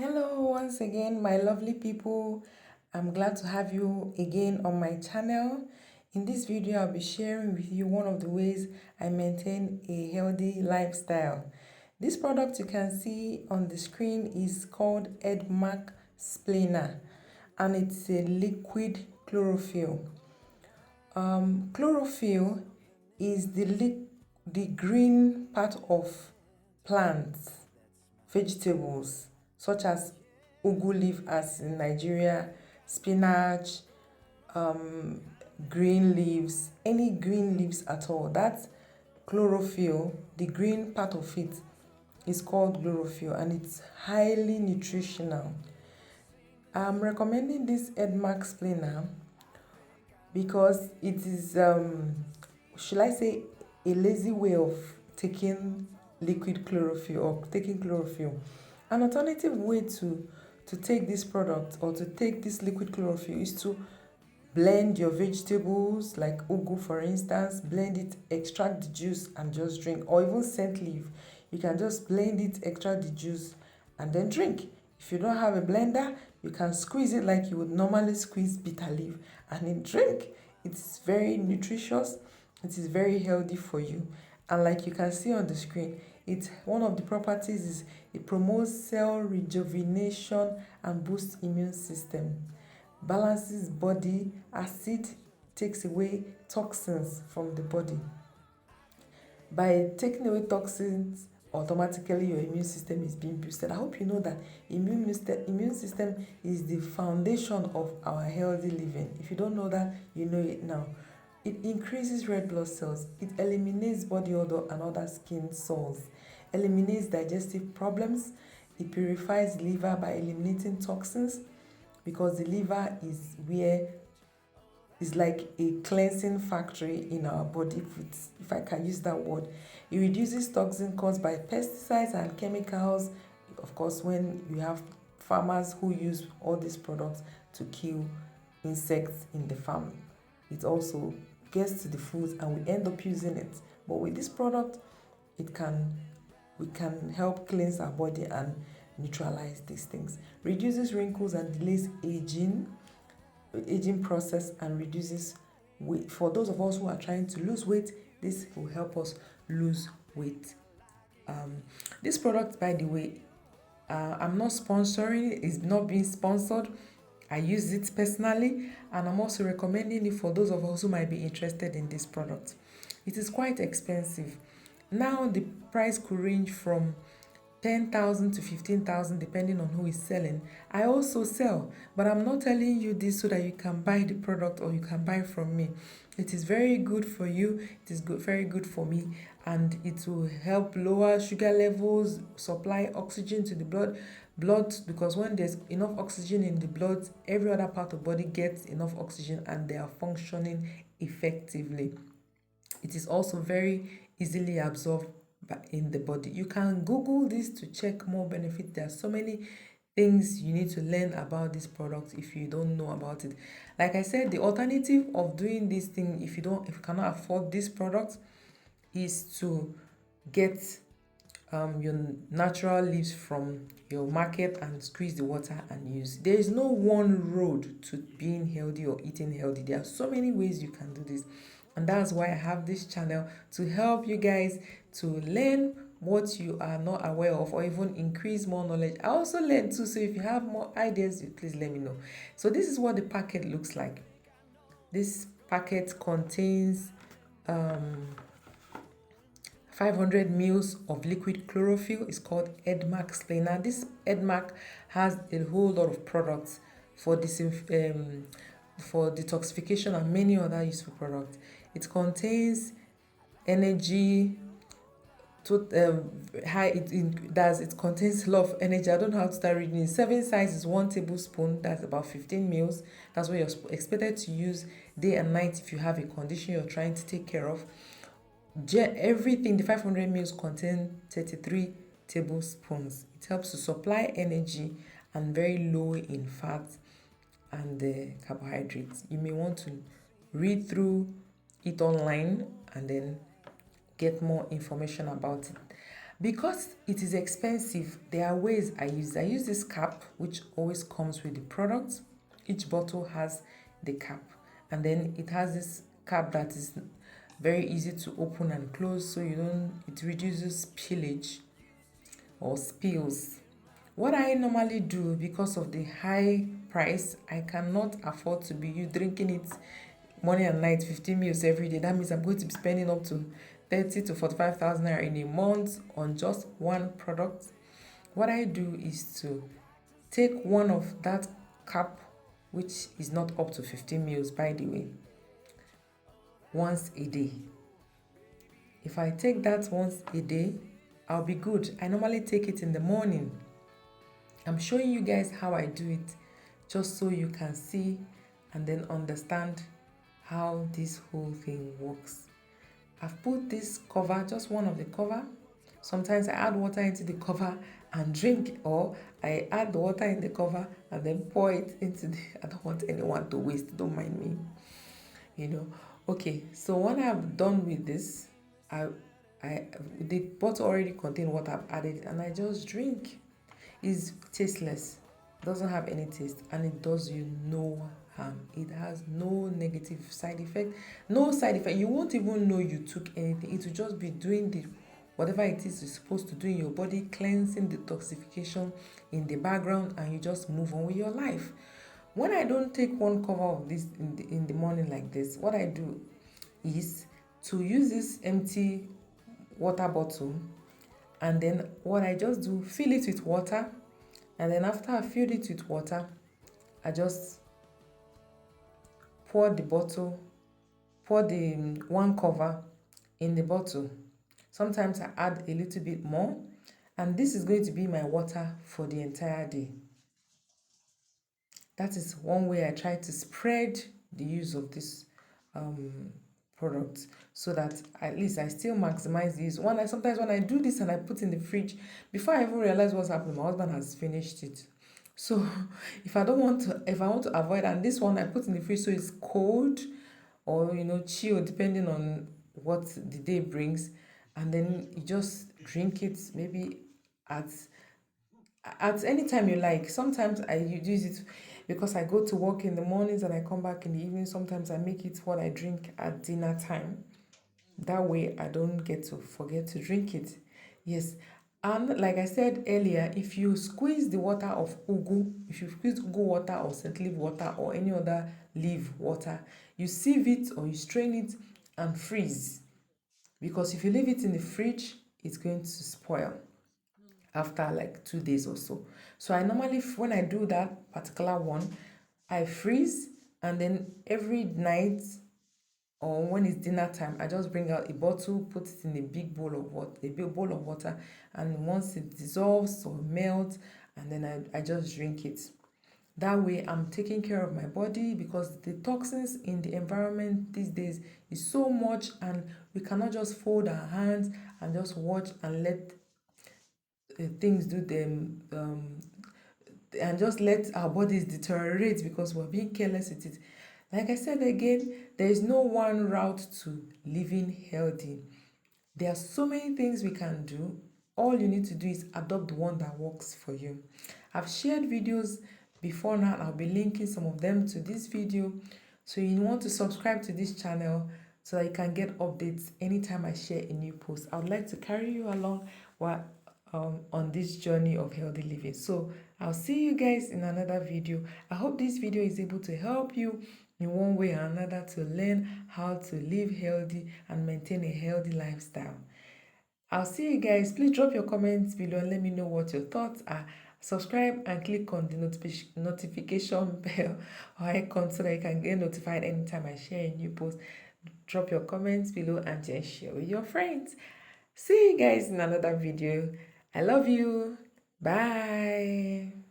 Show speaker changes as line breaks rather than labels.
Hello, once again, my lovely people. I'm glad to have you again on my channel. In this video, I'll be sharing with you one of the ways I maintain a healthy lifestyle. This product you can see on the screen is called Edmark Splena, and it's a liquid chlorophyll. Chlorophyll is the green part of plants, vegetables such as ugu leaf as in Nigeria, spinach, green leaves, any green leaves at all. That chlorophyll, the green part of it, is called chlorophyll and it's highly nutritional. I'm recommending this Edmark Splena because it is, should I say, a lazy way of taking liquid chlorophyll or taking chlorophyll. An alternative way to take this product or to take this liquid chlorophyll is to blend your vegetables like ugu, for instance, blend it, extract the juice and just drink, or even scent leaf. You can just blend it, extract the juice and then drink. If you don't have a blender, you can squeeze it like you would normally squeeze bitter leaf and then drink. It's very nutritious, it is very healthy for you. And like you can see on the screen, it's one of the properties is it promotes cell rejuvenation and boosts immune system, balances body acid, takes away toxins from the body. By taking away toxins, automatically your immune system is being boosted. I hope you know that immune system is the foundation of our healthy living. If you don't know that, you know it now. It increases red blood cells. It eliminates body odor and other skin sores. Eliminates digestive problems. It purifies liver by eliminating toxins, because the liver is like a cleansing factory in our body, if I can use that word. It reduces toxin caused by pesticides and chemicals. Of course, when you have farmers who use all these products to kill insects in the farm, it also gets to the foods and we end up using it. But with this product, we can help cleanse our body and neutralize these things. Reduces wrinkles and delays aging process and reduces weight. For those of us who are trying to lose weight, this will help us lose weight. This product, by the way, I'm not sponsoring it, it's not being sponsored. I use it personally and I'm also recommending it for those of us who might be interested in this product. It is quite expensive. Now the price could range from 10,000 to 15,000 depending on who is selling. I also sell, but I'm not telling you this so that you can buy the product or you can buy from me. It is very good for you, it is very good for me, and it will help lower sugar levels, supply oxygen to the blood, because when there's enough oxygen in the blood, every other part of the body gets enough oxygen and they are functioning effectively. It is also very easily absorbed in the body. You can Google this to check more benefits. There are so many things you need to learn about this product if you don't know about it. Like I said, the alternative of doing this thing, if you cannot afford this product, is to get your natural leaves from your market and squeeze the water and use. There is no one road to being healthy or eating healthy. There are so many ways you can do this, and that's why I have this channel to help you guys to learn what you are not aware of or even increase more knowledge. I also learn too, so if you have more ideas, please let me know. So this is what the packet looks like. This packet contains 500 mils of liquid chlorophyll. Is called Edmark Splena. This Edmark has a whole lot of products for for detoxification and many other useful products. It contains energy it contains a lot of energy. I don't know how to start reading it. Serving size is 1 tablespoon, that's about 15 mils. That's what you're expected to use day and night if you have a condition you're trying to take care of. Everything, the 500 mils contain 33 tablespoons. It helps to supply energy and very low in fat and carbohydrates. You may want to read through it online and then get more information about it. Because it is expensive, there are ways I use. I use this cap, which always comes with the product. Each bottle has the cap, and then it has this cap that is very easy to open and close, so it reduces spillage or spills. What I normally do, because of the high price, I cannot afford to be you drinking it morning and night, 15 meals every day. That means I'm going to be spending up to 30 to 45,000 naira in a month on just one product. What I do is to take one of that cap, which is not up to 15 meals, by the way, once a day. If I take that once a day, I'll be good. I normally take it in the morning. I'm showing you guys how I do it, just so you can see and then understand how this whole thing works. I've put this cover, just one of the cover. Sometimes I add water into the cover and drink, or I add the water in the cover and then pour it into the, I don't want anyone to waste, don't mind me, Okay, so when I'm done with this, the bottle already contains what I've added, and I just drink. It's tasteless, doesn't have any taste, and it does you no harm. It has no negative side effect. No side effect. You won't even know you took anything. It will just be doing the whatever it is you're supposed to do in your body, cleansing, detoxification in the background, and you just move on with your life. When I don't take one cover of this in the morning like this, what I do is to use this empty water bottle, and then what I just do, fill it with water, and then after I filled it with water, I just pour the one cover in the bottle. Sometimes I add a little bit more, and this is going to be my water for the entire day. That is one way I try to spread the use of this product, so that at least I still maximize these. Sometimes when I do this and I put in the fridge, before I even realize what's happening, my husband has finished it. So if I want to avoid, and this one I put in the fridge so it's cold or chill, depending on what the day brings, and then you just drink it maybe at any time you like. Sometimes I use it because I go to work in the mornings and I come back in the evening. Sometimes I make it what I drink at dinner time. That way I don't get to forget to drink it. Yes. And like I said earlier, if you squeeze the water of ugu, if you squeeze ugu water or scent leaf water or any other leaf water, you sieve it or you strain it and freeze. Because if you leave it in the fridge, it's going to spoil after like 2 days or so. So I normally, when I do that particular one, I freeze, and then every night or when it's dinner time, I just bring out a bottle, put it in a big bowl of water, and once it dissolves or melts, and then I just drink it. That way I'm taking care of my body, because the toxins in the environment these days is so much, and we cannot just fold our hands and just watch and let things do them and just let our bodies deteriorate because we're being careless with it. Like I said again, there is no one route to living healthy. There are so many things we can do. All you need to do is adopt the one that works for you. I've shared videos before now, and I'll be linking some of them to this video. So you want to subscribe to this channel so that you can get updates anytime I share a new post. I would like to carry you along on this journey of healthy living. So I'll see you guys in another video. I hope this video is able to help you in one way or another to learn how to live healthy and maintain a healthy lifestyle. I'll see you guys. Please drop your comments below and let me know what your thoughts are. Subscribe and click on the notification bell or icon so that you can get notified anytime I share a new post. Drop your comments below and just share with your friends. See you guys in another video. I love you. Bye.